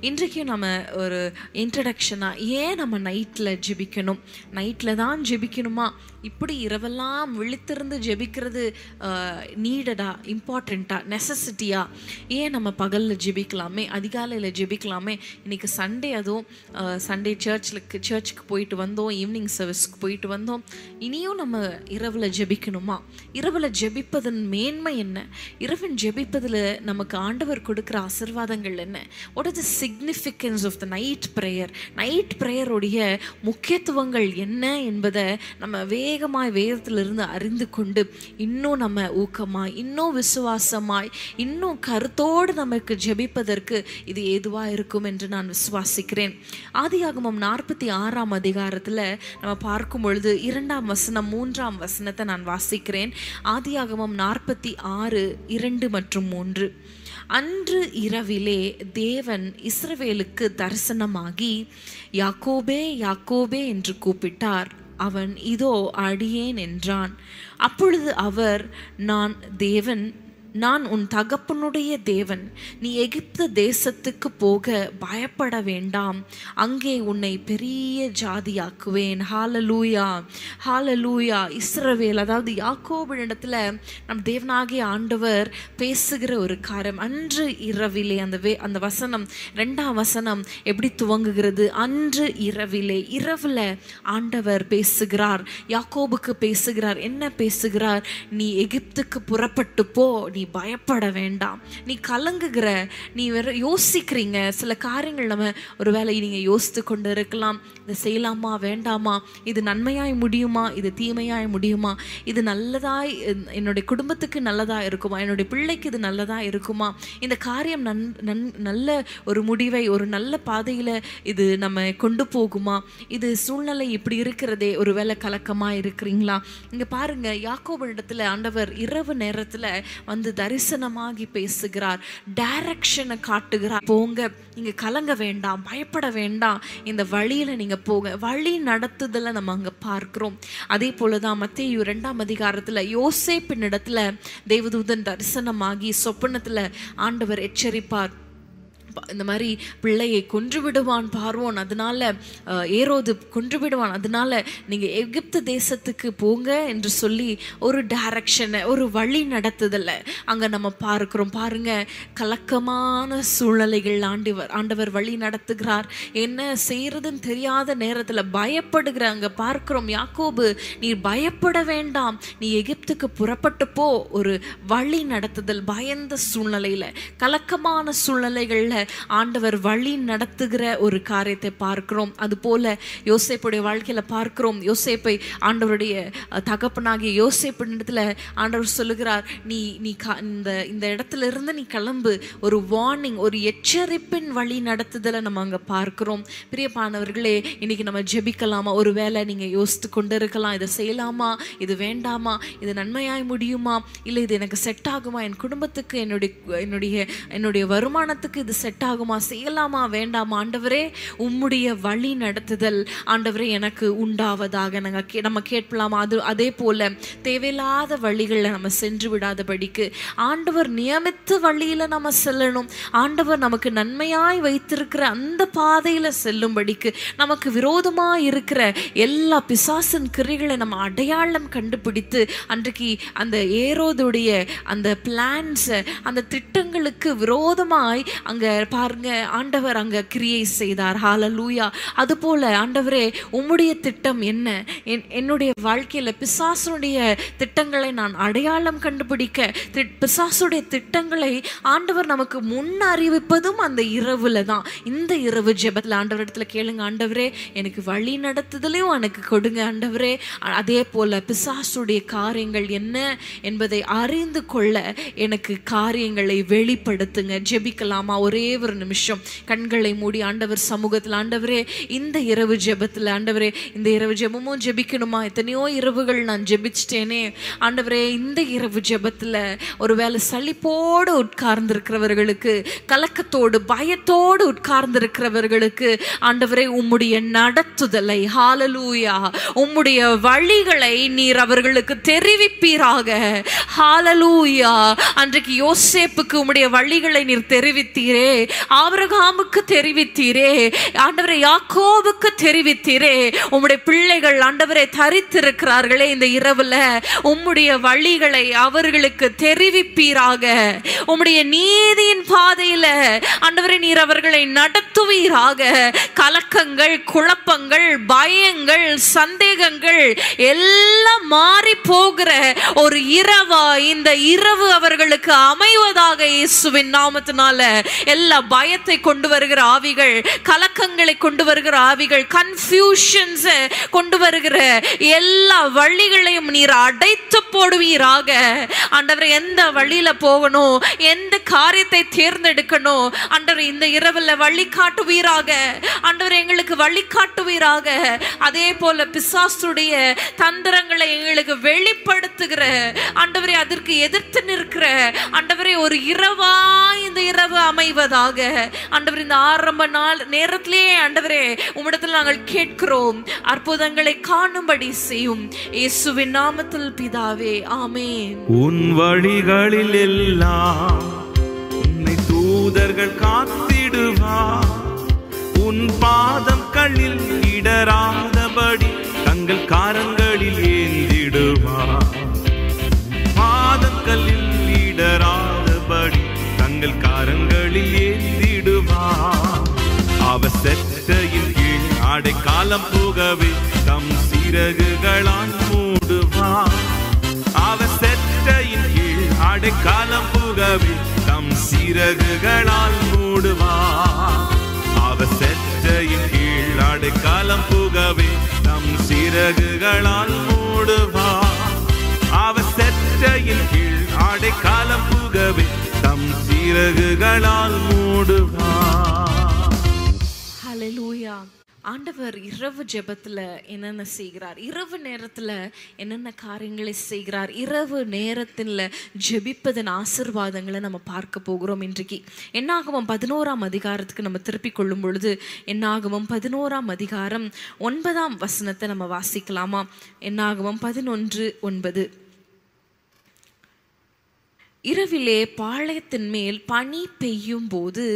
இன்றைக்கும் நம்ம ஒரு இன்ட்ரடக்ஷனாக ஏன் நம்ம நைட்டில் ஜெபிக்கணும், நைட்டில் தான் ஜெபிக்கணுமா, இப்படி இரவெல்லாம் விழித்திருந்து ஜெபிக்கிறது நீடடா, இம்பார்ட்டண்ட்டா, நெசசிட்டியா, ஏன் நம்ம பகலில் ஜெபிக்கலாமே, அதிகாலையில் ஜெபிக்கலாமே, இன்றைக்கி சண்டே, அதுவும் சண்டே சர்ச்சுக்கு போயிட்டு வந்தோம், ஈவினிங் சர்வீஸ்க்கு போயிட்டு வந்தோம், இனியும் நம்ம இரவில் ஜெபிக்கணுமா, இரவில் ஜெபிப்பதன் மேன்மை என்ன, இரவன் ஜெபிப்பதில் நமக்கு ஆண்டவர் கொடுக்குற ஆசீர்வாதங்கள் என்ன, what is the significance of the night prayer, night ப்ரேயருடைய முக்கியத்துவங்கள் என்ன என்பதை நம்ம வேகமாய் வேதத்திலிருந்து அறிந்து கொண்டு இன்னும் நம்ம ஊக்கமாய், இன்னும் விசுவாசமாய், இன்னும் கருத்தோடு நமக்கு ஜெபிப்பதற்கு இது ஏதுவாக இருக்கும் என்று நான் விசுவாசிக்கிறேன். ஆதியாகமம் 46ஆம் அதிகாரத்தில் நம்ம பார்க்கும் பொழுது 2ஆம் வசனம் 3ஆம் வசனத்தை நான் வாசிக்கிறேன். ஆதியாகமம் 46:2 மற்றும் 3. அன்று இரவிலே தேவன் இஸ்ரவேலுக்கு தரிசனமாகி யாக்கோபே யாக்கோபே என்று கூப்பிட்டார். அவன் இதோ அடியேன் என்றான். அப்பொழுது அவர், நான் உன் தகப்பனுடைய தேவன், நீ எகிப்து தேசத்துக்கு போக பயப்பட வேண்டாம், அங்கே உன்னை பெரிய ஜாதியாக்குவேன். ஹalleluya, ஹalleluya. இஸ்ரவேல், அதாவது யாக்கோபினிடத்துல நம் தேவனாகிய ஆண்டவர் பேசுகிற ஒரு காரியம். அன்று இரவிலே, அந்த வசனம் 2ஆம் வசனம் எப்படி துவங்குகிறது? அன்று இரவிலே, இரவுல ஆண்டவர் பேசுகிறார், யாக்கோபுக்கு பேசுகிறார். என்ன பேசுகிறார்? நீ எகிப்துக்கு புறப்பட்டு போ, நீ பயப்பட வேண்டாம், நீ கலங்குகிற, நீ வேற யோசிக்கிறீங்க சில காரியங்கள். நம்ம ஒருவேளை நீங்க யோசித்து கொண்டு இருக்கலாம், இதை செய்யலாமா வேண்டாமா, இது நன்மையாய் முடியுமா, இது தீமையாய் முடியுமா, இது நல்லதாய் என்னுடைய குடும்பத்துக்கு நல்லதா இருக்குமா, என்னுடைய பிள்ளைக்கு இது நல்லதா இருக்குமா, இந்த காரியம் நல்ல ஒரு முடிவை, ஒரு நல்ல பாதையில இது நம்ம கொண்டு போகுமா, இது சூழ்நிலை இப்படி இருக்கிறதே, ஒருவேளை கலக்கமா இருக்கிறீங்களா? இங்க பாருங்க, யாக்கோபினிடத்துல ஆண்டவர் இரவு நேரத்துல வந்து தரிசனமாகி பேசுகிறார், டைரக்ஷனை காட்டுகிறார். போங்க, நீங்க கலங்க வேண்டாம், பயப்பட வேண்டாம், இந்த வழியில நீங்க போங்க. வழி நடத்துதல நம்ம அங்க பார்க்கிறோம். அதே போலதான் மத்தேயு 2ஆம் அதிகாரத்துல யோசேப்பின் இடத்துல தேவதூதன் தரிசனமாகி சொப்பனத்துல ஆண்டவர் எச்சரிப்பார், இந்த மாதிரி பிள்ளையை கொன்று விடுவான் பார்வோன், அதனால ஏரோது கொன்று விடுவான், அதனால நீங்க எகிப்து தேசத்துக்கு போங்க என்று சொல்லி ஒரு டைரக்ஷனை, ஒரு வழி நடத்துதல அங்க நம்ம பார்க்கிறோம். பாருங்க, கலக்கமான சூழ்நிலைகள் ஆண்டவர் வழி நடத்துகிறார். என்ன செய்யறதுன்னு தெரியாத நேரத்துல பயப்படுகிற அங்க பார்க்கிறோம். யாக்கோபு, நீ பயப்பட வேண்டாம், நீ எகிப்துக்கு புறப்பட்டு போ. ஒரு வழி நடத்துதல், பயந்த சூழ்நிலையில, கலக்கமான சூழ்நிலைகள்ல ஆண்டவர் வழி நடத்துகிற ஒரு காரியத்தை பார்க்கிறோம். அது போல யோசேப்புடைய வாழ்க்கையில பார்க்கிறோம். யோசேப்பை ஆண்டவருடைய தகப்பனாகிய யோசேப்பினிடத்துல ஆண்டவர் சொல்லுகிறார், நீ இந்த இடத்துல இருந்து நீ கிளம்பு. ஒரு வார்னிங், ஒரு எச்சரிப்பின் வழி நடத்துதலை நம்ம அங்க பார்க்கிறோம். பிரியமானவர்களே, இன்னைக்கு நம்ம ஜெபிக்கலாமா? ஒருவேளை நீங்க யோசித்து கொண்டு இருக்கலாம், இதை செய்யலாமா, இது வேண்டாமா, இது நன்மையாய் முடியுமா, இல்லை இது எனக்கு செட் ஆகுமா, என் குடும்பத்துக்கு, என்னுடைய வருமானத்துக்கு இது செட் ஆகுமா, செய்யலாமா வேண்டாமா? ஆண்டவரே, உம்முடைய வழி நடத்துதல் ஆண்டவரே எனக்கு உண்டாவதாக நம்ம கேட்கலாமா? அதே போல தேவையில்லாத வழிகளை நம்ம சென்று விடாதபடிக்கு ஆண்டவர் நியமித்த வழியில நம்ம செல்லணும். ஆண்டவர் நமக்கு நன்மையாய் வைத்திருக்கிற அந்த பாதையில செல்லும்படிக்கு நமக்கு விரோதமா இருக்கிற எல்லா பிசாசின் கிரிகளை நம்ம அடையாளம் கண்டுபிடித்து, அன்றைக்கு அந்த ஏரோதுடைய அந்த பிளான்ஸ், அந்த திட்டங்களுக்கு விரோதமாய் அங்க பாருங்க ஆண்டவர் அங்க கிரியை செய்தார். ஹalleluya. அது போல ஆண்டவரே, உம்முடைய திட்டம் என்ன, என்னுடைய வாழ்க்கையில பிசாசுடைய திட்டங்களை நான் அடையாளம் கண்டுபிடிக்க, பிசாசுடைய திட்டங்களை ஆண்டவர் நமக்கு முன் அறிவிப்பதும் அந்த இரவுல தான். இந்த இரவு ஜெபத்துல ஆண்டவரிடத்துல கேளுங்க, ஆண்டவரே எனக்கு வழி நடத்துதலையும் எனக்கு கொடுங்க ஆண்டவரே. அதே போல பிசாசுடைய காரியங்கள் என்ன என்பதை அறிந்து கொள்ள எனக்கு காரியங்களை வெளிப்படுத்துங்க. ஜெபிக்கலாமா? ஒரே ஒரு நிமிஷம் கண்களை மூடி ஆண்டவர் சமூகத்தில், ஆண்டவரே இந்த இரவு ஜெபத்தில், ஆண்டவரே இந்த இரவு ஜெபமும் ஜெபிக்கணுமா? எத்தனையோ இரவுகள் நான் ஜெபிச்சிட்டேனே ஆண்டவரே, இந்த இரவு ஜெபத்தில் ஒருவேளை சலிப்போடு உட்கார்ந்திருக்கிறவர்களுக்கு, கலக்கத்தோடு பயத்தோடு உட்கார்ந்திருக்கிறவர்களுக்கு ஆண்டவரே உம்முடைய நடத்துதலை, ஹalleluya, உம்முடைய வழிகளை நீர் அவர்களுக்கு தெரிவிப்பீராக. ஹalleluya. அன்றைக்கு யோசேப்புக்கு உம்முடைய வழிகளை நீர் தெரிவித்தீரே, ஆபிரகாமுக்கு தெரிவித்தீரே ஆண்டவரே, யாக்கோபுக்கு தெரிவித்தீரே. உம்முடைய பிள்ளைகள் ஆண்டவரே தரித்திருக்கிறார்களே, இந்த இரவுல உம்முடைய வழிகளை அவர்களுக்கு தெரிவிப்பீராக. உம்முடைய நீதியின் பாதையில ஆண்டவரே நீர் அவர்களை நடத்துவீராக. கலக்கங்கள், குழப்பங்கள், பயங்கள், சந்தேகங்கள் எல்லாம் மாறி போகிற ஒரு இரவா இந்த இரவு அவர்களுக்கு அமைவதாக இயேசுவின் நாமத்தினால. எல்லா பயத்தை கொண்டு வருகிற ஆவிகள், கலக்கங்களை கொண்டு வருகிற ஆவிகள், கன்ஃபியூஷன்ஸ் கொண்டு வருகிற எல்லா வழிகளையும் நீர் அடைத்து போடுவீராக. ஆண்டவரே, எந்த வழியில போகணும், எந்த காரியத்தை தேர்ந்தெடுக்கணும் ஆண்டவரே இந்த இரவுல வழி காட்டுவீராக. ஆண்டவரே எங்களுக்கு வழி காட்டுவீராக. அதே போல பிசாசுடைய தந்திரங்களை எங்களுக்கு வெளிப்படுத்துகிற ஆண்டவரே, அதற்கு எதிர்த்து நிற்கிற ஆண்டவரே ஒரு இரவா இந்த இரவு அமைவதாக. ஆண்டவரே, இந்த ஆரம்ப நாள் நேரத்திலேயே ஆண்டவரே உம்மிடத்தில் நாங்கள் கேட்கிறோம், அற்புதங்களை காணும்படி செய்யும். இயேசுவின் நாமத்தில் பிதாவே, ஆமென். உன் வழிகளில் எல்லாம் உன்னை தூதர்கள் காத்திடுவார். உன் பாதங்களில் இடராதபடி தங்கள் காரங்களில் ஏந்திடுவார். பாதங்களில் இடராதபடி தங்கள் காரங்களில் ஏந்திடுவார். அவர் செட்டையின் கீழ் அடைக்காலம் போகவே தம் சிறகுகளால் மூடுவார். அவர் செட்டையின் கீழ் அடைக்காலம் போகவே தம் சிறகுகளால் மூடுவார். அவர் செட்டையின் கீழ் அடைக்காலம் போகவே தம் சிறகுகளால் மூடுவார். அவர் செட்டையின் கீழ் அடைக்காலம் போகவே தம் சிறகுகளால் மூடுவார். ஹல்லேலூயா. ஆண்டவர் இரவு ஜெபத்துல என்னென்ன செய்கிறார், இரவு நேரத்துல என்னென்ன காரியங்களை செய்கிறார், இரவு நேரத்தில் ஜெபிப்பதன் ஆசீர்வாதங்களை நம்ம பார்க்க போகிறோம். இன்றைக்கு என்னாகமம் 11ஆம் அதிகாரத்துக்கு நம்ம திருப்பிக் கொள்ளும் பொழுது என்னாகமம் 11ஆம் அதிகாரம் 9ஆம் வசனத்தை நம்ம வாசிக்கலாமா? என்னாகமம் 11:9. இரவிலே பாளையத்தின் மேல் பனி பெய்யும் போது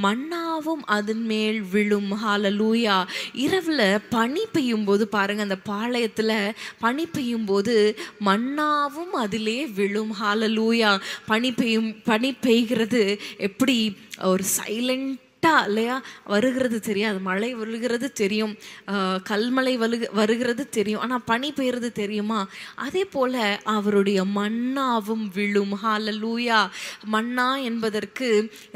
மன்னாவும் அதன் மேல் விழும். ஹல்லேலூயா. இரவுல பனி பெய்யும் போது பாருங்க, அந்த பாளையத்துல பனி பெய்யும் போது மன்னாவும் அதிலே விழும். ஹல்லேலூயா. பனி பெய்கிறது எப்படி ஒரு சைலண்ட் இல்லையா வருகிறது தெரியாது. மழை வருகிறது தெரியும், கல்மழை வருகிறது தெரியும், ஆனால் பனி பெய்கிறது தெரியுமா? அதே போல அவருடைய மன்னாவும் விழும். ஹல்லேலூயா. மன்னா என்பதற்கு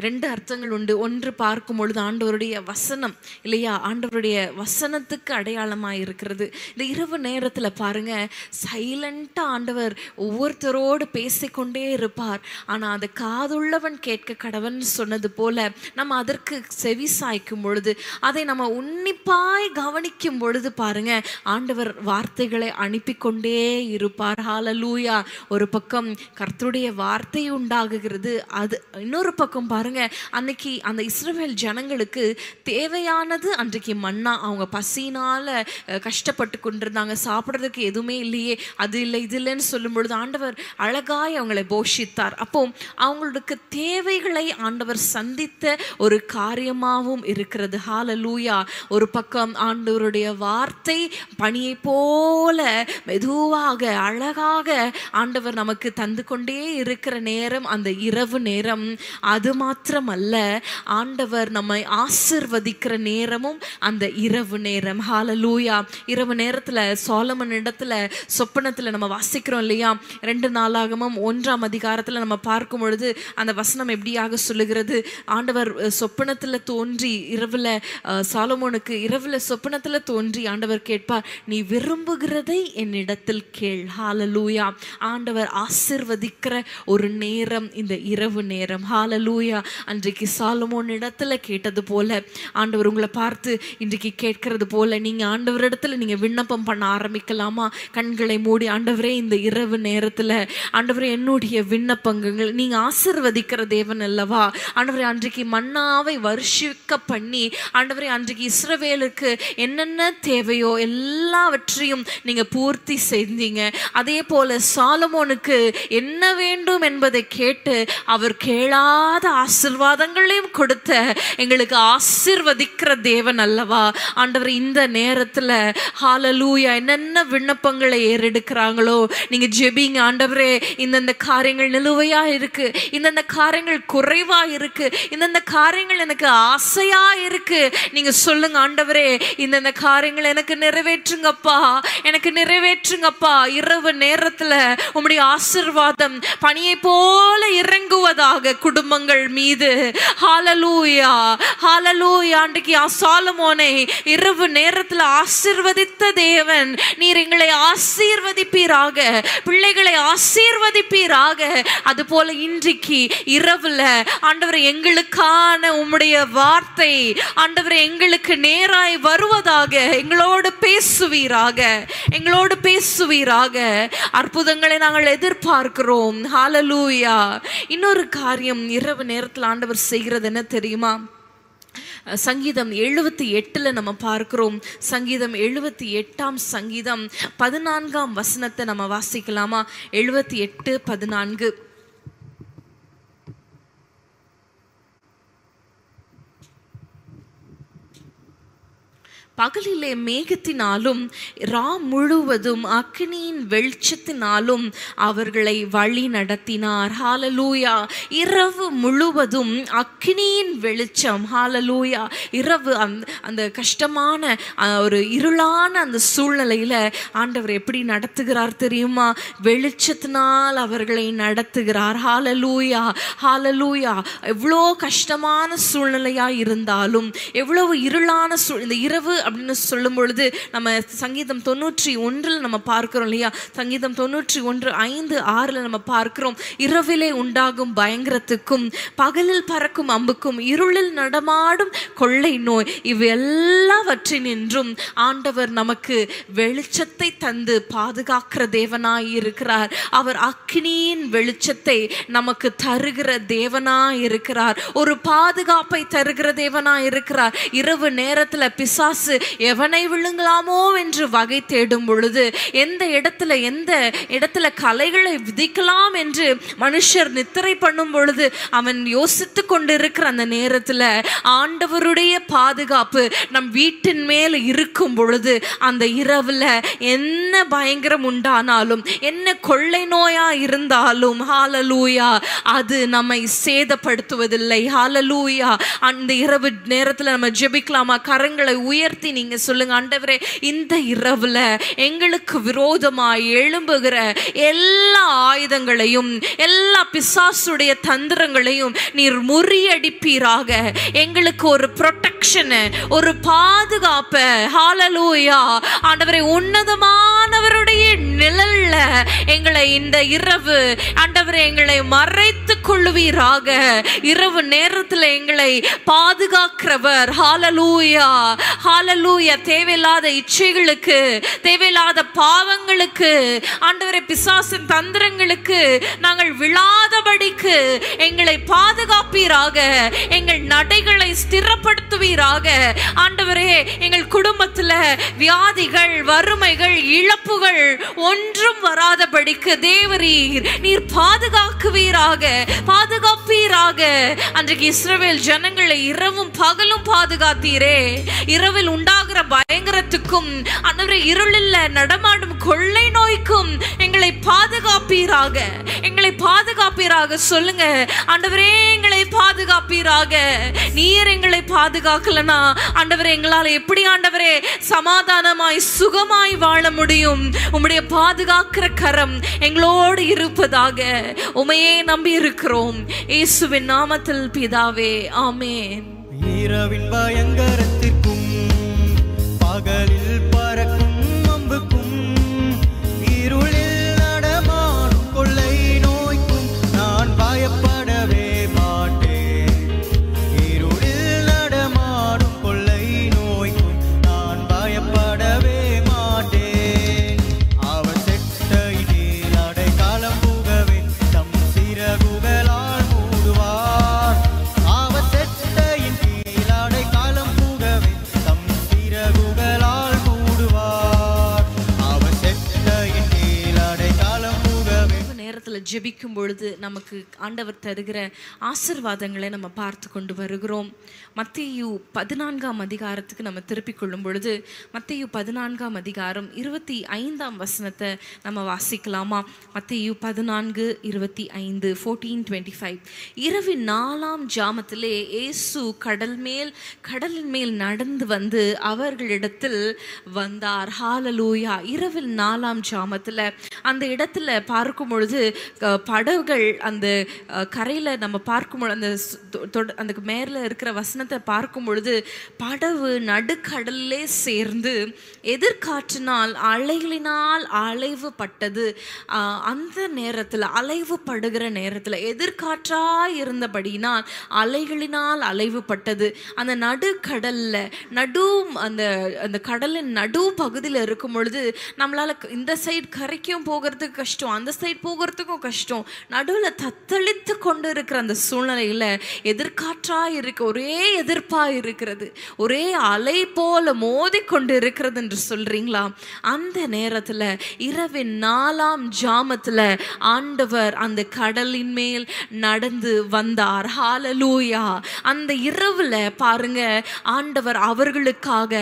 2 அர்த்தங்கள் உண்டு. ஒன்று பார்க்கும் பொழுது ஆண்டவருடைய வசனம் இல்லையா, ஆண்டவருடைய வசனத்துக்கு அடையாளமாக இருக்கிறது. இந்த இரவு நேரத்தில் பாருங்க, சைலண்டாக ஆண்டவர் ஒவ்வொருத்தரோடு பேசிக்கொண்டே இருப்பார். ஆனால் அதை காதுள்ளவன் கேட்க கடவன் சொன்னது போல நம்ம அதற்கு செவி சாய்க்கும் பொழுது, அதை நம்ம உன்னிப்பாய் கவனிக்கும் பொழுது பாருங்க, ஆண்டவர் வார்த்தைகளை அனுப்பி கொண்டே இருப்பார். ஹல்லேலூயா. ஒரு பக்கம் கர்த்தருடைய வார்த்தை உண்டாகுகிறது, அது இன்னொரு பக்கம் பாருங்க, அன்னைக்கு அந்த இஸ்ரவேல் ஜனங்களுக்கு தேவையானது அன்றைக்கு மன்னா. அவங்க பசினால கஷ்டப்பட்டு கொண்டிருந்தாங்க, சாப்பிட்றதுக்கு எதுவுமே இல்லையே, அது இல்லை இது இல்லைன்னு சொல்லும் பொழுது ஆண்டவர் அழகாய் அவங்களை போஷித்தார். அப்போ அவங்களுக்கு தேவைகளை ஆண்டவர் சந்தித்த ஒரு காரியமாகவும் இருக்கிறது. ஹல்லேலூயா. ஒரு பக்கம் ஆண்டவருடைய வார்த்தை பனியை போல மெதுவாக அழகாக ஆண்டவர் நமக்கு தந்து கொண்டே இருக்கிற நேரம் அந்த இரவு நேரம். அது மாத்திரமல்ல, ஆண்டவர் நம்மை ஆசீர்வதிக்கிற நேரமும் அந்த இரவு நேரம். ஹல்லேலூயா. இரவு நேரத்துல சாலமன் இடத்துல சொப்பனத்துல நம்ம வாசிக்கிறோம் இல்லையா, 2 நாளாகமம் 1ஆம் அதிகாரத்துல நம்ம பார்க்கும் பொழுது அந்த வசனம் எப்படியாக சொல்லுகிறது, ஆண்டவர் சொப்பனத்துல தோன்றி இரவுல சாலமோனுக்கு இரவுல சொப்பனத்துல தோன்றி ஆண்டவர் கேட்பார், நீ விரும்புகிறதை என்னிடத்தில் கேள். ஹல்லேலூயா. ஆண்டவர் ஆசீர்வதிக்கிற ஒரு நேரம் இந்த இரவு நேரம். ஹல்லேலூயா. அன்றைக்கு சாலமோன் இடத்துல கேட்டது போல ஆண்டவர் உங்களை பார்த்து இன்றைக்கு கேட்கிறது போல நீங்க ஆண்டவரிடத்துல நீங்க விண்ணப்பம் பண்ண ஆரம்பிக்கலாமா? கண்களை மூடி, ஆண்டவரே இந்த இரவு நேரத்துல ஆண்டவரே என்னுடைய விண்ணப்பங்கள், நீங்க ஆசீர்வதிக்கிற தேவன் அல்லவா ஆண்டவரே, அன்றைக்கு மன்னாவை வருஷிக்க பண்ணி ஆண்டவரே அன்றைக்கு இஸ்ரவேலுக்கு என்னென்ன தேவையோ எல்லாவற்றையும் நீங்க பூர்த்தி செய்தீங்க. அதே போல சாலமோனுக்கு என்ன வேண்டும் என்பதை கேட்டு அவர் கேளாத ஆசீர்வாதங்களையும் கொடுத்த எங்களுக்கு ஆசீர்வதிக்கிற தேவன் அல்லவா ஆண்டவர். இந்த நேரத்துல ஹல்லேலூயா என்னென்ன விண்ணப்பங்களை ஏறெடுக்கிறாங்களோ நீங்க ஜெபிங்க. ஆண்டவரே இந்தந்த காரியங்கள் நிலுவையா இருக்கு, இந்தந்த காரியங்கள் குறைவா இருக்கு, இந்தந்த காரியங்கள் எனக்கு ஆசையா இருக்கு, நீங்க சொல்லுங்க. ஆண்டவரே இந்தந்த காரியங்கள் எனக்கு நிறைவேற்றுங்கப்பா, எனக்கு நிறைவேற்றுங்கப்பா. இரவு நேரத்துல உம்முடைய ஆசீர்வாதம் பனியை போல இறங்குவதாக குடும்பங்கள் மீது. ஹல்லேலூயா ஹல்லேலூயா. அன்றைக்கு சாலமோனை இரவு நேரத்துல ஆசீர்வதித்த தேவன் நீர் எங்களை ஆசீர்வதிப்பீராக, பிள்ளைகளை ஆசீர்வதிப்பீராக. அது போல இன்றைக்கு இரவுல ஆண்டவரே எங்களுக்கான உம்முடைய வார்த்தை ஆண்டவரே எங்களுக்கு நேராய் வருவதாக, எங்களோடு பேசுவீராக, எங்களோடு பேசுவீராக. அற்புதங்களை நாங்கள் எதிர்பார்க்கிறோம். ஹல்லேலூயா. இன்னொரு காரியம் இரவு நேரத்தில் ஆண்டவர் செய்கிறது என்ன தெரியுமா? சங்கீதம் 78 நம்ம பார்க்கிறோம். சங்கீதம் 78 சங்கீதம் 14 நம்ம வாசிக்கலாமா? 78:14. பகலிலே மேகத்தினாலும் ரா முழுவதும் அக்கினியின் வெளிச்சத்தினாலும் அவர்களை வழி நடத்தினார். ஹல்லேலூயா. இரவு முழுவதும் அக்கினியின் வெளிச்சம். ஹல்லேலூயா. இரவு அந்த கஷ்டமான ஒரு இருளான அந்த சூழ்நிலையில ஆண்டவர் எப்படி நடத்துகிறார் தெரியுமா? வெளிச்சத்தினால் அவர்களை நடத்துகிறார். ஹல்லேலூயா ஹல்லேலூயா. எவ்வளோ கஷ்டமான சூழ்நிலையா இருந்தாலும், எவ்வளவு இருளான இந்த இரவு அப்படின்னு சொல்லும் பொழுது நம்ம சங்கீதம் 91 நம்ம பார்க்கிறோம் இல்லையா? சங்கீதம் 91:5-6 நம்ம பார்க்கிறோம். இரவிலே உண்டாகும் பயங்கரத்துக்கும் பகலில் பறக்கும் அம்புக்கும் இருளில் நடமாடும் கொள்ளை நோய் இவ் எல்லாவற்றினின்றும் ஆண்டவர் நமக்கு வெளிச்சத்தை தந்து பாதுகாக்கிற தேவனாய் இருக்கிறார். அவர் அக்கினியின் வெளிச்சத்தை நமக்கு தருகிற தேவனாய் இருக்கிறார். ஒரு பாதுகாப்பை தருகிற தேவனாய் இருக்கிறார். இரவு நேரத்துல பிசாசு எவனை விழுங்கலாமோ என்று வகை தேடும் பொழுது, எந்த இடத்துல கலைகளை விதிக்கலாம் என்று மனுஷர் நித்திரை பண்ணும் பொழுது அவன் யோசித்து கொண்டிருக்கிற அந்த நேரத்துல ஆண்டவருடைய பாதுகாப்பு நம் வீட்டின் மேல் இருக்கும் பொழுது, அந்த இரவுல என்ன பயங்கரம் உண்டானாலும், என்ன கொள்ளை நோயா இருந்தாலும் ஹல்லேலூயா அது நம்மை சேதப்படுத்துவதில்லை. ஹல்லேலூயா. அந்த இரவு நேரத்துல நம்ம ஜெபிக்கலாமா? கரங்களை உயர்த்தி நீங்க சொல்லுங்க. ஆண்டவரே இந்த இரவுல எங்களுக்கு விரோதமாய் எழும்புகிற எல்லா ஆயுதங்களையும், எல்லா பிசாசுடைய தந்திரங்களையும் நீர் முறியடிப்பீராக. எங்களுக்கு ஒரு ப்ரொடெக்ஷன், ஒரு பாதுகாப்பு. ஹல்லேலூயா. ஆண்டவரே உன்னதமானவருடைய நிழல்ல எங்களை இந்த இரவு ஆண்டவரே எங்களை மறைத்துக் கொள்ளுவீராக. இரவு நேரத்தில் எங்களை பாதுகாக்கிறவர். ஹல்லேலூயா ஹல்லேலூயா. தேவையில்லாத இச்சைகளுக்கு, தேவையில்லாத பாவங்களுக்கு, ஆண்டவரே பிசாசின் தந்திரங்களுக்கு நாங்கள் விழாதபடிக்கு எங்களை பாதுகாப்பீராக. எங்கள் நடைகளை ஸ்திரப்படுத்துவீராக. ஆண்டவரே எங்கள் குடும்பத்துல வியாதிகள், வறுமைகள், இழப்புகள் ஒன்றும் வராதபடிக்கு தேவரீர் நீர் பாதுகாக்குவீராக, பாதுகாப்பீராக. அன்றைக்கு இஸ்ரவேல் ஜனங்களை இரவும் பகலும் பாதுகாத்தீரே. இரவில் உண்டாகிற பயங்கரத்துக்கும் ஆண்டவரே இருளில் நடமாடும் கொள்ளை நோய்க்கும் எங்களை பாதுகாப்பீராக, எங்களை பாதுகாப்பீராக. சொல்லுங்க. ஆண்டவரே எங்களை பாதுகாப்பீராக. நீர் எங்களை பாதுகாக்கலனா ஆண்டவரே எங்களால் எப்படி ஆண்டவரே சமாதானமாய் சுகமாய் வாழ முடியும்? உம்முடைய பாதுகாக்கிற கரம் எங்களோடு இருப்பதாக உமையே நம்பி இருக்கிறோம். இயேசுவின் நாமத்தில் பிதாவே, ஆமென். இரவின் பயங்கரத்திற்கும் பகலில் பறக்கும் அம்புக்கும் இருளில் நடமாடும் கொள்ளை நோய்க்கும் நான் பயப்படவே மாட்டேன். இருளில் நடமாடும் கொள்ளை நோய்க்கும் நான் பயப்படவே மாட்டேன். அவர் செட்டையில் அடைக்கலம் புகவேன், தம் சிறகுகளால் மூடுவார். அவர் செட்டையின் ஜெபிக்கும் பொழுது நமக்கு ஆண்டவர் தருகிற ஆசீர்வாதங்களை நம்ம பார்த்து கொண்டு வருகிறோம். மத்தேயு 14ஆம் அதிகாரத்துக்கு நம்ம திருப்பிக் கொள்ளும் பொழுது மத்தேயு 14ஆம் அதிகாரம் 25ஆம் வசனத்தை நம்ம வாசிக்கலாமா? மத்தேயு 14:25 14:25. இரவின் 4ஆம் ஜாமத்திலே இயேசு கடலின் மேல் நடந்து வந்து அவர்களிடத்தில் வந்தார். ஹல்லேலூயா. இரவில் 4ஆம் ஜாமத்தில் அந்த இடத்துல பார்க்கும் பொழுது படகுகள் அந்த கரையில் நம்ம பார்க்கும் பொழுது அந்த மேலே இருக்கிற வசனத்தை பார்க்கும் பொழுது படகு நடுக்கடலிலே சேர்ந்து எதிர்காற்றினால் அலைகளினால் அலைவு பட்டது. அந்த நேரத்தில் அலைவு படுகிற நேரத்தில் எதிர்காற்றாய் இருந்தபடினால் அலைகளினால் அலைவு பட்டது. அந்த நடுக்கடல்ல அந்த கடலின் நடு பகுதியில் இருக்கும் பொழுது நம்மளால இந்த சைடு கரைக்கும் போகிறதுக்கு கஷ்டம், அந்த சைடு போகிறதுக்கும் கஷ்டம். நடுவில் தத்தளித்து கொண்டு இருக்கிற அந்த சூழ்நிலையில எதிர்காற்றாய் இருக்க ஒரே எதிர்ப்பாய் இருக்கிறது, ஒரே அலை போல மோதி கொண்டு இருக்கிறது என்று சொல்றீங்களா? அந்த நேரத்துல இரவின் 4ஆம் ஜாமத்துல ஆண்டவர் அந்த கடலின் மேல் நடந்து வந்தார். ஹல்லேலூயா. அந்த இரவுல பாருங்க, ஆண்டவர் அவர்களுக்காக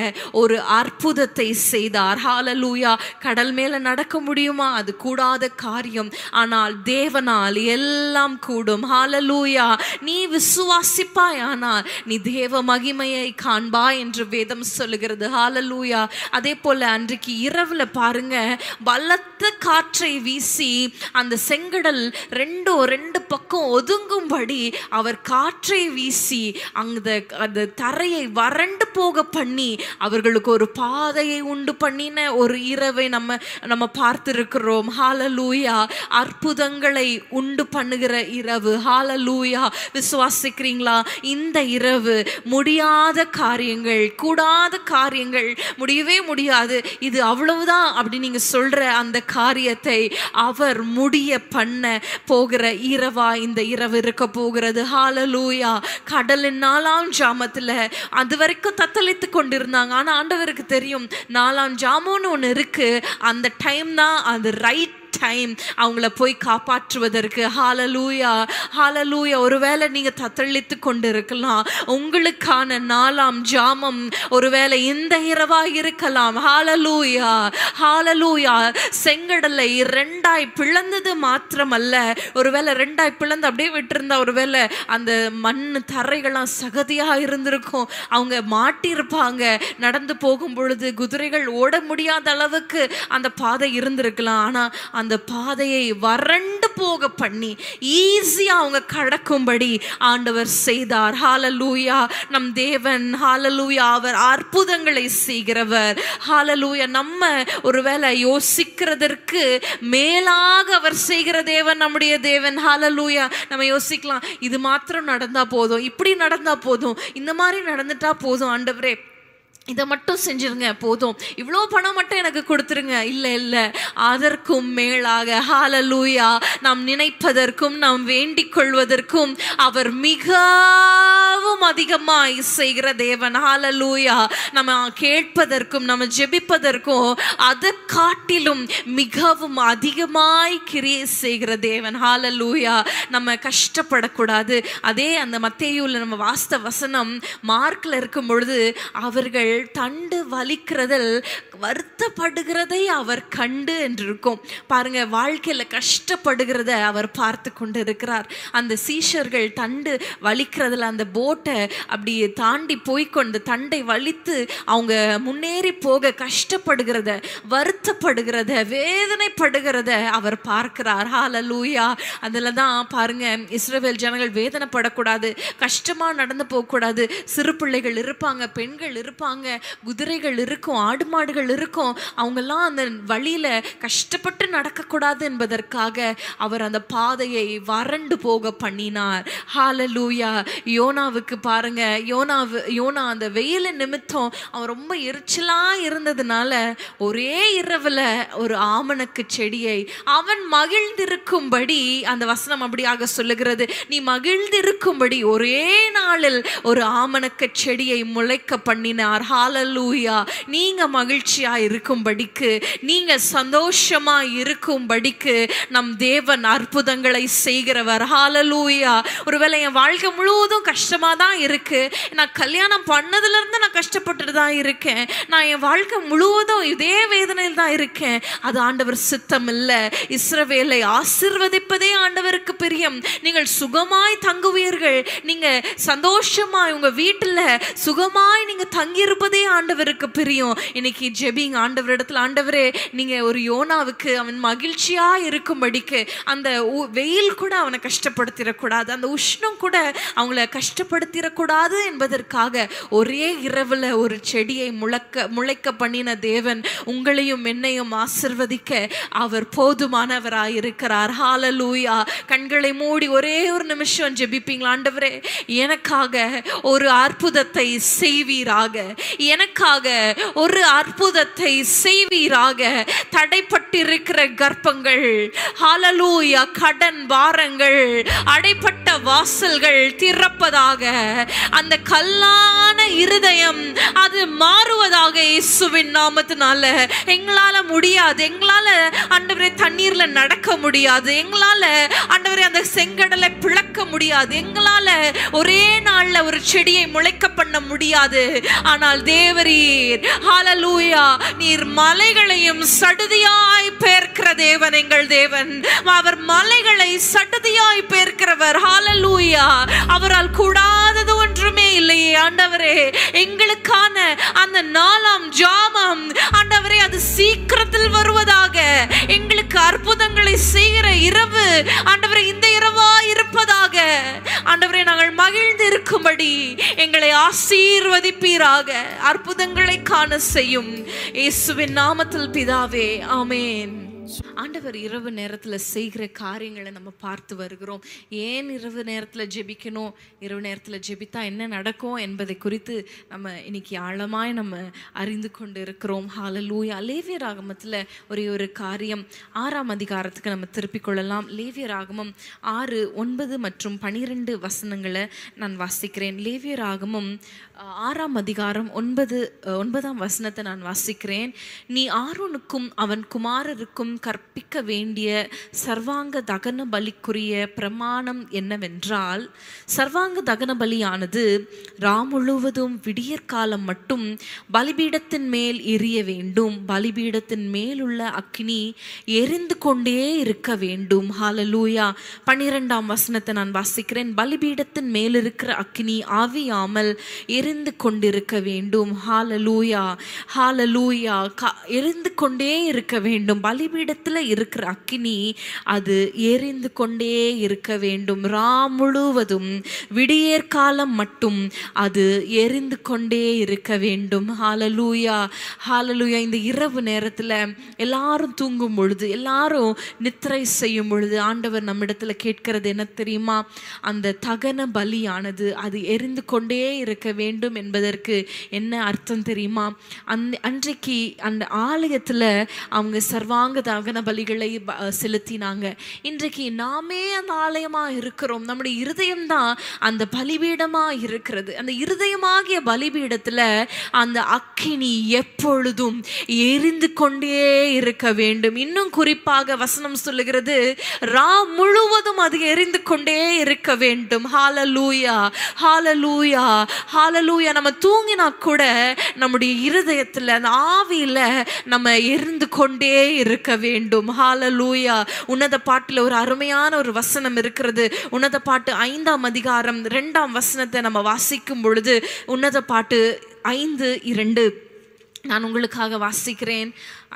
ஒரு அற்புதத்தை செய்தார். ஹல்லேலூயா. கடல் மேல நடக்க முடியுமா? அது கூடாத காரியம். ஆனால் தேவனால் எல்லாம் கூடும். ஹல்லேலூயா. நீ விசுவாசிப்பாய், ஆனால் நீ தேவ மகிமையை காண்பாய் என்று வேதம் சொல்லுகிறது. ஹல்லேலூயா. அதே போல அன்றைக்கு இரவுல பாருங்க, பலத்த காற்றை வீசி அந்த செங்கடல் ரெண்டு பக்கம் ஒதுங்கும்படி அவர் காற்றை வீசி அந்த தரையை வறண்டு போக பண்ணி அவர்களுக்கு ஒரு பாதையை உண்டு பண்ணின ஒரு இரவை நம்ம பார்த்திருக்கிறோம். ஹல்லேலூயா. அற்புதங்களை உண்டு பண்ணுகிற இரவு. ஹல்லேலூயா. விசுவாசிக்கிறீங்களா? இந்த இரவு முடியாத காரியங்கள், கூடாத காரியங்கள், முடியவே முடியாது, இது அவ்வளவுதான் அப்படி நீங்க சொல்ற அந்த காரியத்தை அவர் முடிய பண்ண போகிற இரவா இந்த இரவு இருக்க போகிறது. ஹல்லேலூயா. கடலின் 4ஆம் ஜாமத்துல அது வரைக்கும் தத்தளித்து கொண்டிருந்தாங்க. ஆனா ஆண்டவருக்கு தெரியும் 4ஆம் ஜாமம்னு ஒன்று இருக்கு, அந்த டைம் தான் அது ரைட் டைம் அவங்கள போய் காப்பாற்றுவதற்கு. ஹல்லேலூயா. ஹல்லேலூயா. ஒருவேளை நீங்க தத்தளித்து கொண்டு இருக்கலாம். உங்களுக்கான 4ஆம் ஜாமம் ஒருவேளை இந்த இரவா இருக்கலாம். ஹல்லேலூயா. ஹல்லேலூயா. செங்கடலை 2ஆய் பிளந்தது மாத்திரமல்ல, ஒருவேளை 2ஆய் பிளந்து அப்படியே விட்டிருந்தா ஒருவேளை அந்த மண் தரைகள்லாம் சகதியா இருந்திருக்கும். அவங்க மாட்டியிருப்பாங்க. நடந்து போகும் பொழுது குதிரைகள் ஓட முடியாத அளவுக்கு அந்த பாதை இருந்திருக்கலாம். ஆனா அந்த பாதையை வறண்டு போக பண்ணி ஈஸியா அவங்க கடக்கும்படி ஆண்டவர் செய்தார். ஹல்லேலூயா. நம் தேவன் ஹல்லேலூயா அவர் அற்புதங்களை செய்கிறவர். ஹல்லேலூயா. நம்ம ஒருவேளை யோசிக்கிறதற்கு மேலாக அவர் செய்கிற தேவன் நம்முடைய தேவன். ஹல்லேலூயா. நம்ம யோசிக்கலாம், இது மாத்திரம் நடந்தா போதும், இப்படி நடந்தா போதும், இந்த மாதிரி நடந்துட்டா போதும், ஆண்டவரே இதை மட்டும் செஞ்சிருங்க போதும், இவ்வளோ பணம் மட்டும் எனக்கு கொடுத்துருங்க. இல்லை இல்லை, அதற்கும் மேலாக ஹல்லேலூயா நாம் நினைப்பதற்கும் நாம் வேண்டிக் கொள்வதற்கும் அவர் மிகவும் அதிகமாய் செய்கிற தேவன். ஹல்லேலூயா. நம்ம கேட்பதற்கும் நம்ம ஜெபிப்பதற்கும் அதை காட்டிலும் மிகவும் அதிகமாய் கிரியை செய்கிற தேவன். ஹல்லேலூயா. நம்ம கஷ்டப்படக்கூடாது. அதே அந்த மத்தேயுல நம்ம வாஸ்த வசனம் மார்க்ல இருக்கும் பொழுது அவர்கள் தண்டு வலிக்கிறதில் வருத்தப்படுகிறதை அவர் கண்டு என்று இருக்கும். பாருங்க, வாழ்க்கையில கஷ்டப்படுகிறத அவர் பார்த்து கொண்டு இருக்கிறார். அந்த சீஷர்கள் தண்டு வலிக்கிறதுல அந்த போட்டை அப்படி தாண்டி போய்கொண்டு தண்டை வலித்து அவங்க முன்னேறி போக கஷ்டப்படுகிறத, வருத்தப்படுகிறத, வேதனைப்படுகிறத அவர் பார்க்கிறார். ஹல்லேலூயா. அதுல தான் பாருங்க, இஸ்ரவேல் ஜனங்கள் வேதனைப்படக்கூடாது, கஷ்டமா நடந்து போகக்கூடாது. சிறு பிள்ளைகள் இருப்பாங்க, பெண்கள் இருப்பாங்க, குதிரைகள் இருக்கும், ஆடு மாடுகள் இருக்கும், அவங்கெல்லாம் அந்த வழியில கஷ்டப்பட்டு நடக்கக்கூடாது என்பதற்காக அவர் அந்த பாதையை வறண்டு போக பண்ணினார். ஹல்லேலூயா. யோனாவுக்கு பாருங்க, யோனா அந்த வெயில நிமித்தம் அவன் ரொம்ப எரிச்சலா இருந்ததுனால ஒரே இரவுல ஒரு ஆமணக்கு செடியை அவன் மகிழ்ந்திருக்கும்படி, அந்த வசனம் அப்படியாக சொல்லுகிறது, நீ மகிழ்ந்திருக்கும்படி ஒரே நாளில் ஒரு ஆமணக்கு செடியை முளைக்க பண்ணினார். ஹalleluya. நீங்க மகிழ்ச்சியா இருக்கும்படிக்கு, நீங்க சந்தோஷமா இருக்கும்படிக்கு நம் தேவன் அற்புதங்களை செய்கிறவர். ஹalleluya. ஒருவேளை என் வாழ்க்கை முழுவதும் கஷ்டமா தான் இருக்கு, நான் கல்யாணம் பண்ணதுல இருந்து நான் கஷ்டப்பட்டுட்டு தான் இருக்கேன், நான் என் வாழ்க்கை முழுவதும் இதே வேதனையில் தான் இருக்கேன், அது ஆண்டவர் சித்தம் இல்ல. இஸ்ரவேலை ஆசீர்வதிப்பதே ஆண்டவருக்கு பிரியம். நீங்கள் சுகமாய் தங்குவீர்கள், நீங்க சந்தோஷமாய் உங்க வீட்டுல சுகமாய் நீங்க தங்கியிருப்பதே ஆண்டவருக்கு பிரியம். இன்னைக்கு ஜெபிங்க ஆண்டவரிடத்துல, ஆண்டவரே நீங்க ஒரு யோனாவுக்கு அவன் மகிழ்ச்சியா இருக்கும்படிக்கு அந்த வெயில் கூட அவனை கஷ்டப்படுத்திடக்கூடாது, அந்த உஷ்ணம் கூட அவங்கள கஷ்டப்படுத்திடக்கூடாது என்பதற்காக ஒரே இரவுல ஒரு செடியை முளைக்க பண்ணின தேவன் உங்களையும் என்னையும் ஆசீர்வதிக்க அவர் போதுமானவராயிருக்கிறார். ஹalleluya. கண்களை மூடி ஒரே ஒரு நிமிஷம் ஜெபிப்பீங்களா? ஆண்டவரே எனக்காக ஒரு அற்புதத்தை செய்வீராக, எனக்காக ஒரு அற்புதத்தை செய்வீராக. தடைப்பட்டிருக்கிற கர்ப்பங்கள், ஹalleluya, கடன் பாரங்கள், அடைப்பட்ட வாசல்கள் திறப்பதாக, அந்த கல்லான இருதயம் அது மாறுவதாக இயேசுவின் நாமத்தினால. எங்களால முடியாது, எங்களால ஆண்டவரே தண்ணீர்ல நடக்க முடியாது, எங்களால ஆண்டவரே அந்த செங்கடலை பிளக்க முடியாது, எங்களால ஒரே நாள்ல ஒரு செடியை முளைக்க பண்ண முடியாது. ஆனால் தேவரீர் ஹalleluya, நீர் மலைகளையும் சடுதியாய் பெயர்க்கிற தேவன், எங்கள் தேவன். அவர் மலைகளை சடுதியாய் பெயர்க்கிறவர். ஹalleluya. அவரால் கூடாதது ஒன்றுமே இல்லையே. ஆண்டவரே எங்களுக்கான அந்த 4ஆம் ஜாமம் ஆண்டவரே அது சீக்கிரத்தில் வருவதாக, எங்களுக்கு அற்புதங்களை செய்கிற இரவு ஆண்டவரே இந்த இரவா இருப்பதாக. ஆண்டவரே நாங்கள் மகிழ்ந்து இருக்கும்படி எங்களை ஆசீர்வதிப்பீராக, அற்புதங்களை காண செய்யும் இயேசுவின் நாமத்தில் பிதாவே, ஆமென். ஆண்டவர் இரவு நேரத்துல செய்கிற காரியங்களை நம்ம பார்த்து வருகிறோம். ஏன் இரவு நேரத்துல ஜெபிக்கணும், இரவு நேரத்துல ஜெபித்தா என்ன நடக்கும் என்பதை குறித்து நம்ம இன்னைக்கு ஆழமாய் நம்ம அறிந்து கொண்டு இருக்கிறோம். ஹalleluya. லேவியராகமத்துல ஒரு காரியம் 6ஆம் அதிகாரத்துக்கு நம்ம திருப்பிக் கொள்ளலாம். லேவியராகமம் 6, 9 மற்றும் 12 வசனங்களை நான் வாசிக்கிறேன். லேவியராகமம் 6ஆம் அதிகாரம் 9ஆம் வசனத்தை நான் வாசிக்கிறேன். நீ ஆரோனுக்கும் அவன் குமாரருக்கும் கற்பிக்க வேண்டிய சர்வாங்க தகன பலிக்குரிய பிரமாணம் என்னவென்றால், சர்வாங்க தகன பலியானது முழுவதும் விடியற்காலம் மட்டும் பலிபீடத்தின் மேல் எரிய வேண்டும். பலிபீடத்தின் மேலுள்ள அக்கினி எரிந்து கொண்டே இருக்க வேண்டும். ஹalleluya. 12ஆம் வசனத்தை நான் வாசிக்கிறேன். பலிபீடத்தின் மேல் இருக்கிற அக்கினி ஆவியாமல் எரிந்து கொண்டிருக்க வேண்டும். ஹalleluya, ஹalleluya. எரிந்து கொண்டே இருக்க வேண்டும். பலிபீடத்தில் இருக்கிற அக்கினி அது எரிந்து கொண்டே இருக்க வேண்டும். முழுவதும் விடியற்காலம் மட்டும் அது எரிந்து கொண்டே இருக்க வேண்டும். ஹalleluya, ஹalleluya. இந்த இரவு நேரத்துல எல்லாரும் தூங்கும் பொழுது, எல்லாரும் நித்திரை செய்யும் பொழுது ஆண்டவர் நம்மிடத்துல கேட்கிறது என்ன தெரியுமா? அந்த தகன பலியானது அது எரிந்து கொண்டே இருக்க வேண்டும் என்பதற்கு என்ன அர்த்தம் தெரியுமா? அன்றைக்கு அந்த ஆலயத்துல அவங்க சர்வாங்க தகன பலிகளை செலுத்தினாங்க. இன்றைக்கு நாமே அந்த ஆலயமா இருக்கிறோம். நம்முடைய இருதயம் தான் அந்த பலிபீடமா இருக்கிறது. அந்த இருதயமாகிய பலிபீடத்துல அந்த அக்கினி எப்பொழுதும் எரிந்து கொண்டே இருக்க வேண்டும். இன்னும் குறிப்பாக வசனம் சொல்லுகிறது, முழுவதும் அது எரிந்து கொண்டே இருக்க வேண்டும். ஹalleluya, ஹalleluya, ஹalleluya. நம்ம தூங்கினா கூட நம்முடைய இருதயத்துல அந்த ஆவியில நம்ம எரிந்து கொண்டே இருக்க வேண்டும். ஹalleluya. உன்னத பாட்டுல ஒரு அருமையான ஒரு வசனம் இருக்கிறது. உன்னத பாட்டு 5ஆம் அதிகாரம் 2ஆம் வசனத்தை நம்ம வாசிக்கும் பொழுது, உன்னத பாட்டு 5:2 நான் உங்களுக்காக வாசிக்கிறேன்.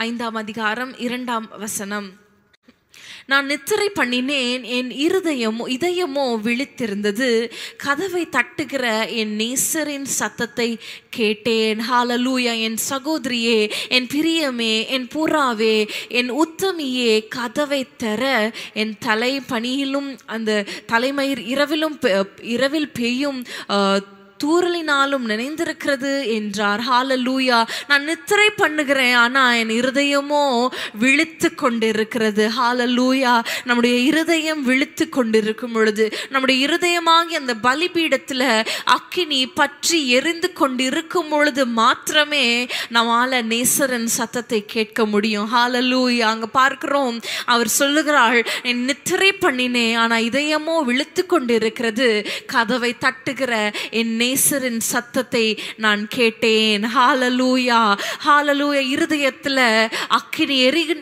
5ஆம் அதிகாரம் 2ஆம் வசனம். நான் நித்திரை பண்ணினேன், என் இதயமோ விழித்திருந்தது, கதவை தட்டுகிற என் நேசரின் சத்தத்தை கேட்டேன். ஹalleluya. என் சகோதரியே, என் பிரியமே, என் புறாவே, என் உத்தமியே, கதவை தர. என் தலை பனியிலும் அந்த தலைமயிர் இரவில் பெய்யும் தூறலினாலும் நினைந்திருக்கிறது என்றார். ஹalleluya. நான் நித்திரை பண்ணுகிறேன், ஆனா என் இருதயமோ விழித்து கொண்டிருக்கிறது. ஹalleluya. நம்முடைய இருதயம் விழித்து கொண்டிருக்கும் பொழுது, நம்முடைய இருதயமாகி அந்த பலிபீடத்துல அக்கினி பற்றி எரிந்து கொண்டிருக்கும் பொழுது மாத்திரமே நம்மால நேசரின் சத்தத்தை கேட்க முடியும். ஹalleluya. அங்க பார்க்கிறோம், அவர் சொல்லுகிறாள், என் நித்திரை பண்ணினேன், ஆனா இதயமோ விழித்து கொண்டிருக்கிறது, கதவை தட்டுகிற என் நேசரின் சத்தத்தை நான் கேட்டேன். ஹalleluya. ஹalleluya. இருதயத்துல அக்கினி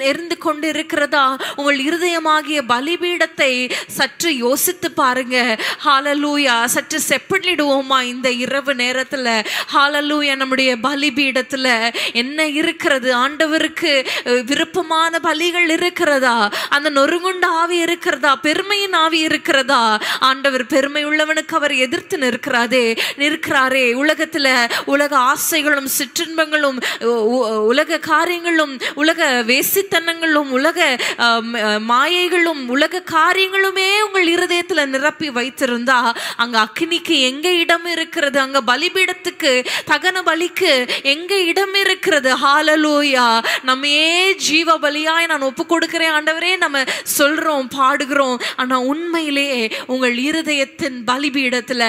எரிந்து கொண்டு இருக்கிறதா? உங்கள் இருதயமாகிய பலிபீடத்தை சற்று யோசித்து பாருங்க. ஹalleluya. சற்று செப்பனிடுவோமா இந்த இரவு நேரத்துல? ஹalleluya. நம்முடைய பலிபீடத்துல என்ன இருக்கிறது? ஆண்டவருக்கு விருப்பமான பலிகள் இருக்கிறதா? அந்த நொறுங்குண்ட ஆவி இருக்கிறதா? பெருமையின் ஆவி இருக்கிறதா? ஆண்டவர் பெருமை உள்ளவனுக்கு அவர் எதிர்த்து நிற்கிறாரே. உலகத்துல உலக ஆசைகளும் சிற்றின்பங்களும் உலக காரியங்களும் உலக வேசித்தனங்களும் உலக மாயைகளும் உலக காரியங்களுமே உங்கள் இருதயத்துல நிரப்பி வைத்திருந்தா அங்க அக்னிக்கு எங்க இடம் இருக்கிறது? அங்க பலிபீடத்துக்கு தகன பலிக்கு எங்க இடம் இருக்கிறது? ஹalleluya. நம்மே ஜீவ பலியாய் நான் ஒப்பு கொடுக்கிறேன் ஆண்டவரே நம்ம சொல்றோம், பாடுகிறோம். ஆனா உண்மையிலேயே உங்கள் இருதயத்தின் பலிபீடத்துல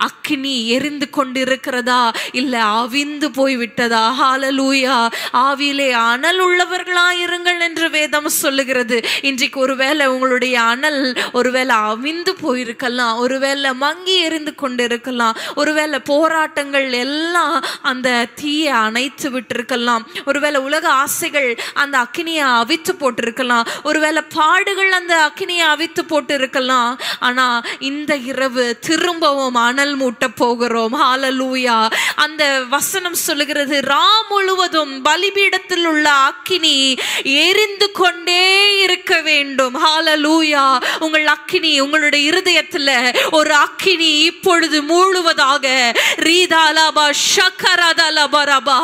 அக்னி எரிந்து கொண்டிருக்கிறதா, இல்ல அவிந்து போய்விட்டதா? ஹalleluya. ஆவியிலே அனல் உள்ளவர்களாயிருங்கள் என்று வேதம் சொல்லுகிறது. இன்றைக்கு ஒருவேளை உங்களுடைய அனல் ஒருவேளை அவிந்து போயிருக்கலாம், ஒருவேளை மங்கி எரிந்து கொண்டிருக்கலாம், ஒருவேளை போராட்டங்கள் எல்லாம் அந்த தீயை அணைத்து விட்டிருக்கலாம், ஒருவேளை உலக ஆசைகள் அந்த அக்கினியை அவித்து போட்டிருக்கலாம், ஒருவேளை பாடுகள் அந்த அக்கினியை அவித்து போட்டு இருக்கலாம். ஆனா இந்த இரவு திரும்பவும் அனல் மூட்ட போகிறோம். ஹalleluya. அந்த வசனம் சொல்லுகிறது, ரா முழுவதும் பலிபீடத்தில் உள்ள அக்கினி எரிந்து கொண்டே இருக்க வேண்டும். ஹalleluya. உங்கள் அக்கினி உங்களுடைய இருதயத்துல ஒரு அக்கினி இப்பொழுது மூழுவதாக. ரீதாலபா ஷக்கரதலபரபா.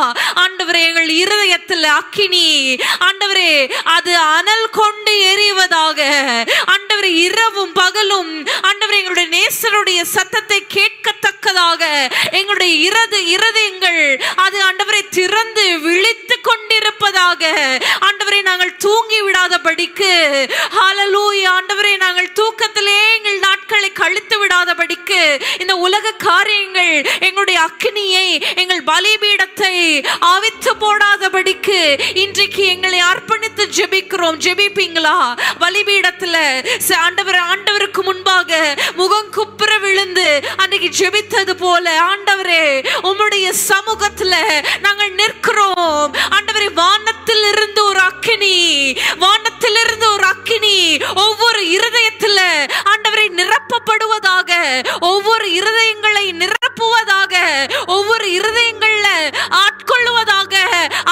ஆண்டவரே, எங்கள் இருதயத்துல அக்கினி ஆண்டவரே அது அனல் கொண்டு எரிவதாக. ஆண்டவரே, இரவும் பகலும் ஆண்டவரே எங்களுடைய நேசருடைய சத்தத்தை கேட்கத்தக்கதாக எங்களுடைய இருதயங்கள் அது ஆண்டவரை திறந்து விழித்து கொண்டிருப்பதாக. ஆண்டவரே, நாங்கள் தூங்கி விடாதபடிக்கு ஹalleluya. ஆண்டவரே, நாங்கள் தூக்கத்திலே எங்கள் நாட்களை கழித்து விடாதபடிக்கு இந்த உலக காரியங்கள் எங்களுடைய அக்கினியை எங்கள் பலிபீடத்தை அவித்து போடாதபடிக்கு இன்றைக்கு எங்களை அர்ப்பணித்து ஜெபிக்கிறோம். ஜெபிப்பீங்களா? பலிபீடத்துல ஆண்டவருக்கு முன்பாக முகம் குப்புற விழுந்து அன்றைக்கு ஜெபித்தது போல ஆண்டவரே உம்முடைய சமூகத்துல நாங்கள் நிற்கிறோம். ஆண்டவரே, வானத்தில் இருந்து ஒரு அக்கினி, வானத்திலிருந்து ஒரு அக்கினி ஒவ்வொரு இருதயத்துல ஆண்டவரை நிரப்பப்படுவதாக, ஒவ்வொரு இருதயங்களை நிரப்புவதாக, ஒவ்வொரு இருதயங்கள்ல ஆட்கொள்வதாக,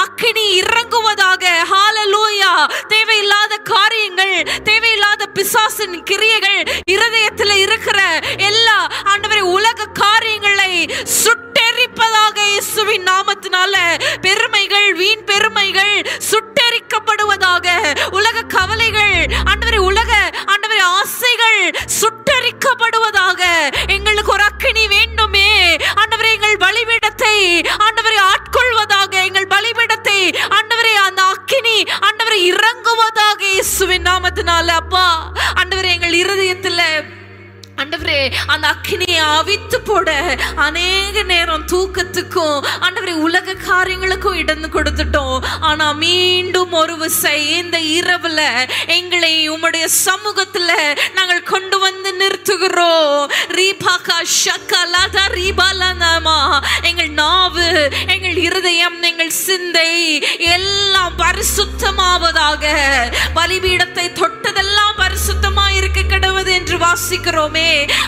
அக்கினி இறங்குவதாக. ஹalleluya. தேவையில்லாத காரியங்கள், தேவையில்லாத பிசாசின் கிரியைகள், இருதயத்துல இருக்கிற எல்லா ஆண்டவரே உலக காரியங்களை சுட்டெரிப்பதாக இயேசுவின் நாமத்தினால. பெருமைகள், வீண் பெருமைகள் சுட்டெரிக்கப்படுவதாக. உலக கவலைகள் ஆண்டவரே, உலக ஆண்டவரே ஆசைகள் சுட்டெரிக்கப்படுவதாக. எங்களுக்கு ஒரு அக்கினி வேண்டுமே ஆண்டவரே, எங்கள் பலிபீடத்தை ஆண்டவரை ஆட்கொள்வதாக. எங்கள் பலிபீடத்தை ஆண்டவரே அந்த அக்கினி ஆண்டவரை இறங்குவதாக இயேசுவின் நாமத்தினால. அப்பா ஆண்டவரே, எங்கள் இருதயத்துல ஆண்டவரே அந்த அக்கினியை அவித்து போட அநேக நேரம் தூக்கத்துக்கும் ஆண்டவரே உலக காரியங்களுக்கும் இடந்து கொடுத்துட்டோம். ஆனா மீண்டும் ஒரு விசை இந்த இரவுல எங்களை உம்முடைய சமூகத்துல நாங்கள் கொண்டு வந்து நிறுத்துகிறோம். ரீபாகா ஷக்கலதா ரீபாலனமா. எங்கள் நாவு, எங்கள் இருதயம், எங்கள் சிந்தை எல்லாம் பரிசுத்தமாவதாக. பலிபீடத்தை தொட்டதெல்லாம் பரிசுத்தமா இருக்க கடவுது என்று வாசிக்கிறோமே.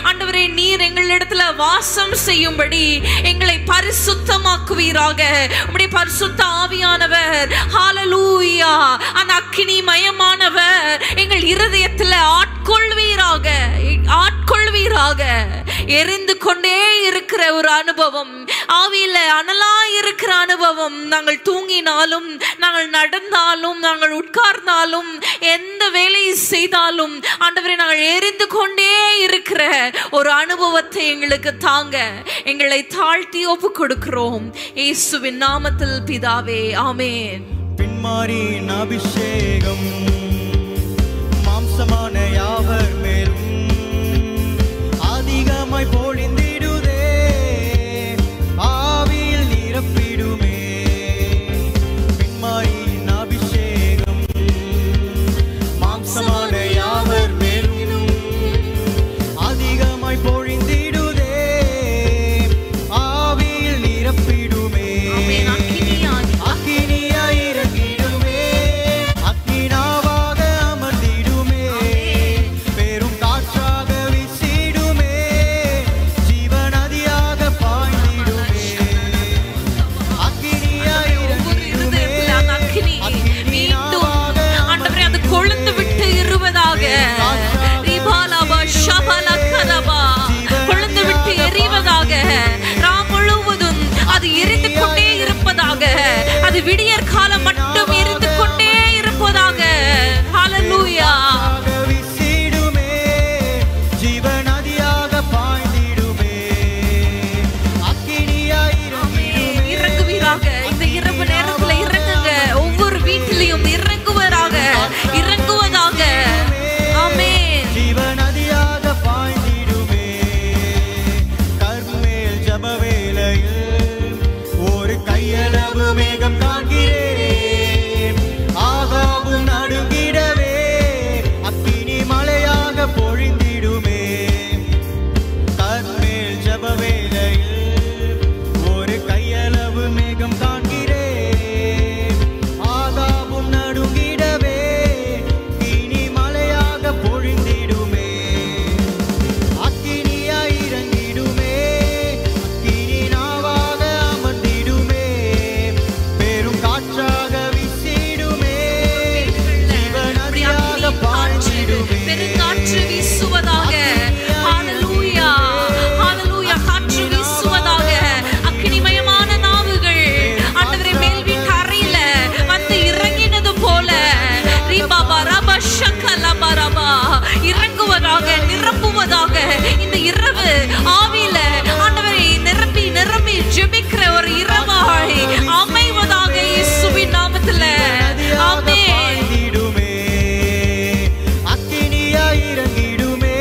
ஆண்டவரே, நீர் எங்களிடத்துல வாசம் செய்யும்படி எங்களை பரிசுத்தமாக்குவீராக. உம்முடைய பரிசுத்த ஆவியானவர் ஹalleluya அந்த அக்கினி மயமானவர் எங்கள் இருதயத்துல ஆட்கொள்வீராக, ஆட்கொள்வீராக. எரிந்து கொண்டே இருக்கிற ஒரு அனுபவம், ஆவியில அனலா இருக்கிற அனுபவம். நாங்கள் தூங்கினாலும் நின்றாலும், நாங்கள் நடந்தாலும், நாங்கள் உட்கார்ந்தாலும், எந்த வேலையை செய்தாலும் ஆண்டவரே நாங்கள் எரிந்து கொண்டே இருக்கிற ஒரு அனுபவத்தை எங்களுக்கு தாங்க எங்களை தாழ்த்தி ஒப்பு கொடுக்கிறோம் இயேசுவின் நாமத்தில் பிதாவே, ஆமென். பின்மாரியின் அபிஷேகம் மாம்சமான யாவர் மேலும் அதிகமாய் பொழிந்திடுதே, ஆவியில் நிரப்பிடுமே. பின்மாரியின் அபிஷேகம் மாம்சமான யாவர் மேலும் அதிகமாய் பொழிந்திடுதே, ஆவியில் நிரப்பிடுமே. அக்கினியாய் இறங்கிடுமே, அக்கினாவாக அமர்ந்திடுமே, பெரும் காற்றாக வீசிடுமே, ஜீவநதியாக பாய்ந்திடுமே. அக்கினியாய் இறங்கிடுமே, மீண்டும் ஆண்டவரே அது கொழுந்து விட்டு இருவதாக, கொழுந்து விட்டு எரிவதாக, ராம் முழுவதும் அது எரிந்து கொண்டே இருப்பதாக, அது விடியற் காலம் மட்டும் எரிந்து கொண்டே இருப்பதாக. ஹல்லேலூயா. வீசிடுமே, ஜீவநதியாக பாய்ந்திடுமே. அக்கினியாய் இறங்குவீராக. இந்த இரவு நேரத்துல இறங்குங்க. ஒவ்வொரு வீட்டிலையும் இறங்குவதாக, இறங்குவதாக. ஆமென். ஜீவநதியாக பாய்ந்திடுமே. கர்மேல் ஜப வேளையில் ஒரு கையளவு மேகம் காண்கிறேன், ஆகாவும் நடுங்கிடவே அக்கினி மழையாக பொழிந்திடுமே. கர்மேல் ஜப வேளையில் ஒரு கையளவு மேகம் காண்கிறேன், ஆகாவும் நடுங்கிடவே இனி மழையாக பொழிந்திடுமே. அக்கினியாய் இறங்கிடுமே, அக்கினி நாவாக அமர்ந்திடுமே, பெரும் காற்றாக வீசிடுமே, ஜீவநதியாக பாய்ந்திடுமே. பெருங்காற்று வீசுவதாக. ஹல்லேலூயா. ஹல்லேலூயா. காற்று வீசுவதாக. அக்கினிமயமான நாவுகள் ஆண்டவரே மேல் வீட்டு அறையில வந்து இறங்கினது போல இறங்குவதாக, நிரப்புவதாக. இந்த இரவு ஆவியில ஆண்டவரை நிரம்பி நிரம்பி ஜெபிக்கிற ஒரு இரவாய் அமைவதாக இயேசுவின் நாமத்துல. ஆமென். பாய்ந்திடுமே, அக்கினியாய் இறங்கிடுமே,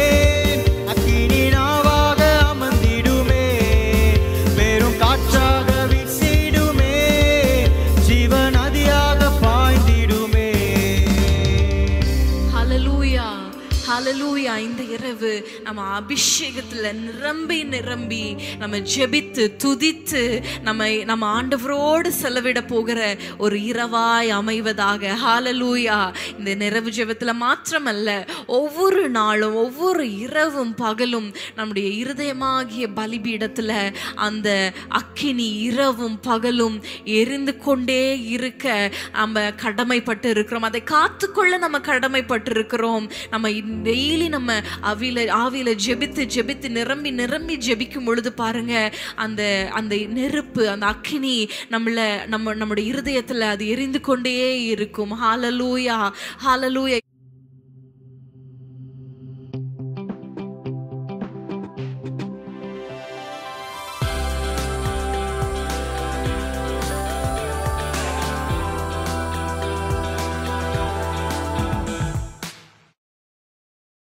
அக்கினி நாவாக அமர்ந்திடுமே, பெரும் காற்றாக வீசிடுமே, ஜீவநதியாக பாய்ந்திடுமே. ஹல்லேலூயா. ஹல்லேலூயா. இந்த இரவு நம்ம அபிஷேகத்துல நிரம்பி நிரம்பி நம்ம ஜெபித்து துதித்து நம்ம ஆண்டவரோடு செலவிட போகிற ஒரு இரவாய் அமைவதாக. ஹல்லேலூயா. இந்த நிறைவு ஜெபத்துல மாத்திரமல்ல, ஒவ்வொரு நாளும் ஒவ்வொரு இரவும் பகலும் நம்முடைய இருதயமாகிய பலிபீடத்துல அந்த அக்கினி இரவும் பகலும் எரிந்து கொண்டே இருக்க நம்ம கடமைப்பட்டு இருக்கிறோம். அதை காத்துக்கொள்ள நம்ம கடமைப்பட்டு இருக்கிறோம். நம்ம டெய்லி நம்ம ஆவியில ஜெபித்து ஜெபித்து நிரம்பி நிரம்பி ஜெபிக்கும் பொழுது பாருங்க, அந்த அந்த நெருப்பு, அந்த அக்கினி நம்முடைய இருதயத்துல அது எரிந்து கொண்டே இருக்கும். ஹல்லேலூயா. ஹல்லேலூயா.